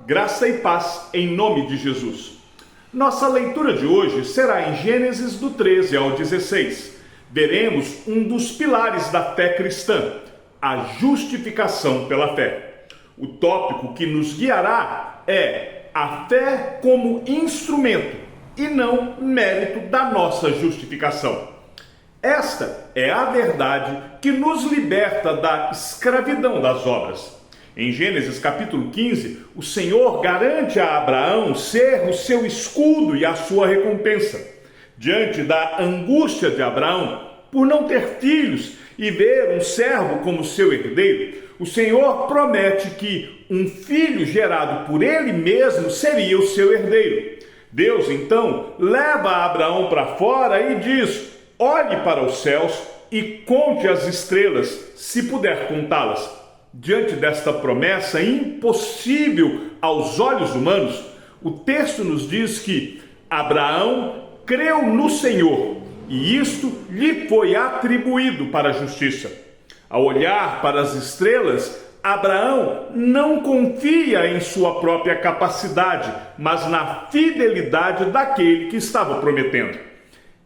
Graça e paz em nome de Jesus. Nossa leitura de hoje será em Gênesis do 13 ao 16. Veremos um dos pilares da fé cristã, a justificação pela fé. O tópico que nos guiará é a fé como instrumento e não mérito da nossa justificação. Esta é a verdade que nos liberta da escravidão das obras. Em Gênesis capítulo 15, o Senhor garante a Abraão ser o seu escudo e a sua recompensa. Diante da angústia de Abraão por não ter filhos e ver um servo como seu herdeiro, o Senhor promete que um filho gerado por ele mesmo seria o seu herdeiro. Deus então leva Abraão para fora e diz: olhe para os céus e conte as estrelas, se puder contá-las. Diante desta promessa impossível aos olhos humanos, o texto nos diz que Abraão creu no Senhor e isto lhe foi atribuído para a justiça. Ao olhar para as estrelas, Abraão não confia em sua própria capacidade, mas na fidelidade daquele que estava prometendo.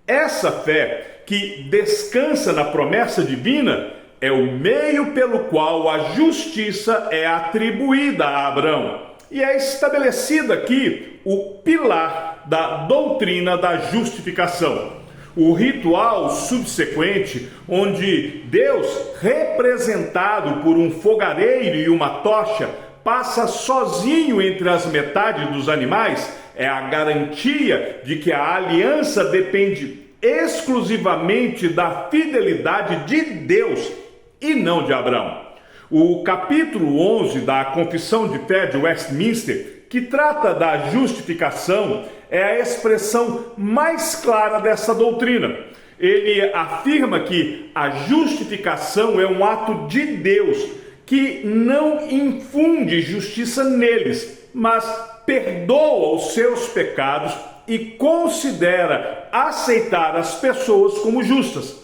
Essa fé que descansa na promessa divina é o meio pelo qual a justiça é atribuída a Abraão. E é estabelecido aqui o pilar da doutrina da justificação. O ritual subsequente, onde Deus, representado por um fogareiro e uma tocha, passa sozinho entre as metades dos animais, é a garantia de que a aliança depende exclusivamente da fidelidade de Deus e não de Abraão. O capítulo 11 da Confissão de Fé de Westminster, que trata da justificação, é a expressão mais clara dessa doutrina. Ele afirma que a justificação é um ato de Deus que não infunde justiça neles, mas perdoa os seus pecados e considera aceitar as pessoas como justas.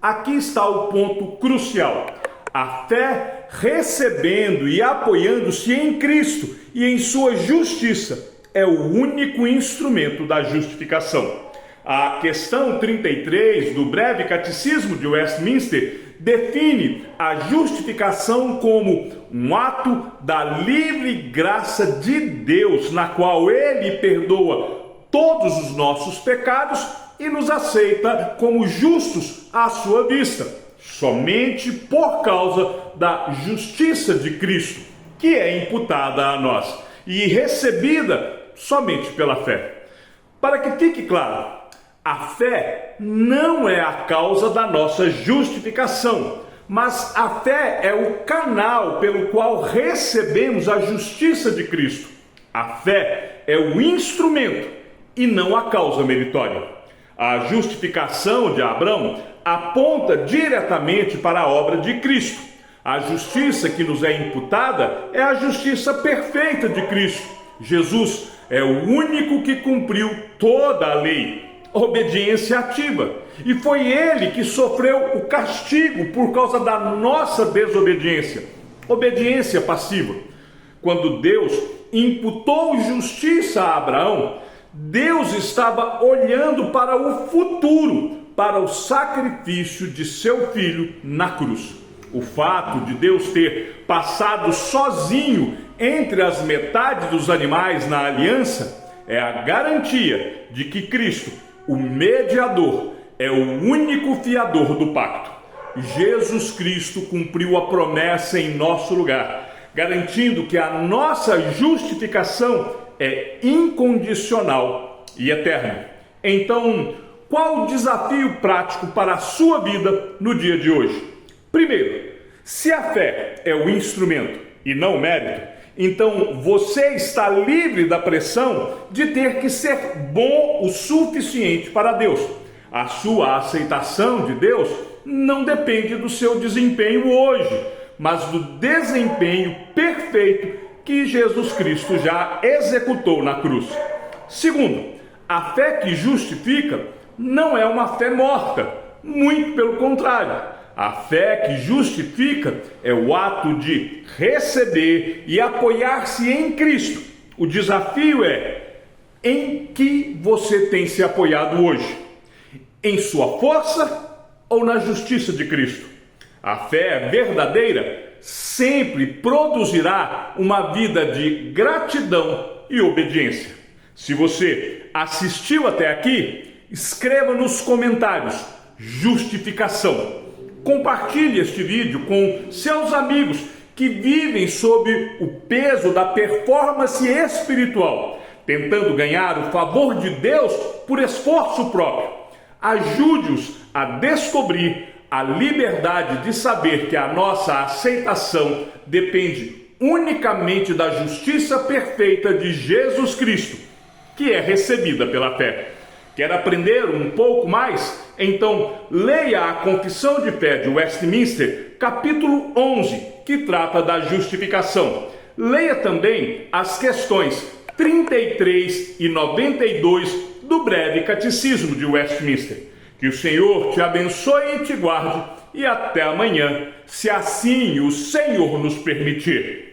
Aqui está o ponto crucial. A fé recebendo e apoiando-se em Cristo e em sua justiça é o único instrumento da justificação. A questão 33 do breve catecismo de Westminster define a justificação como um ato da livre graça de Deus, na qual Ele perdoa todos os nossos pecados e nos aceita como justos à sua vista, somente por causa da justiça de Cristo, que é imputada a nós e recebida somente pela fé. Para que fique claro, a fé não é a causa da nossa justificação, mas a fé é o canal pelo qual recebemos a justiça de Cristo. A fé é o instrumento e não a causa meritória. A justificação de Abraão aponta diretamente para a obra de Cristo. A justiça que nos é imputada é a justiça perfeita de Cristo. Jesus é o único que cumpriu toda a lei, obediência ativa. E foi Ele que sofreu o castigo por causa da nossa desobediência, obediência passiva. Quando Deus imputou justiça a Abraão, Deus estava olhando para o futuro, para o sacrifício de seu filho na cruz. O fato de Deus ter passado sozinho entre as metades dos animais na aliança é a garantia de que Cristo, o mediador, é o único fiador do pacto. Jesus Cristo cumpriu a promessa em nosso lugar, garantindo que a nossa justificação é incondicional e eterna. Então, qual o desafio prático para a sua vida no dia de hoje? Primeiro, se a fé é o instrumento e não o mérito, então você está livre da pressão de ter que ser bom o suficiente para Deus. A sua aceitação de Deus não depende do seu desempenho hoje, mas do desempenho perfeito que Jesus Cristo já executou na cruz. Segundo, a fé que justifica não é uma fé morta, muito pelo contrário. A fé que justifica é o ato de receber e apoiar-se em Cristo O desafio é: em que você tem se apoiado hoje? Em sua força ou na justiça de Cristo? A fé verdadeira sempre produzirá uma vida de gratidão e obediência. Se você assistiu até aqui, escreva nos comentários justificação. Compartilhe este vídeo com seus amigos que vivem sob o peso da performance espiritual, tentando ganhar o favor de Deus por esforço próprio. Ajude-os a descobrir a liberdade de saber que a nossa aceitação depende unicamente da justiça perfeita de Jesus Cristo, que é recebida pela fé. Quer aprender um pouco mais? Então leia a Confissão de Fé de Westminster, capítulo 11, que trata da justificação. Leia também as questões 33 e 92 do Breve Catecismo de Westminster. Que o Senhor te abençoe e te guarde, e até amanhã, se assim o Senhor nos permitir.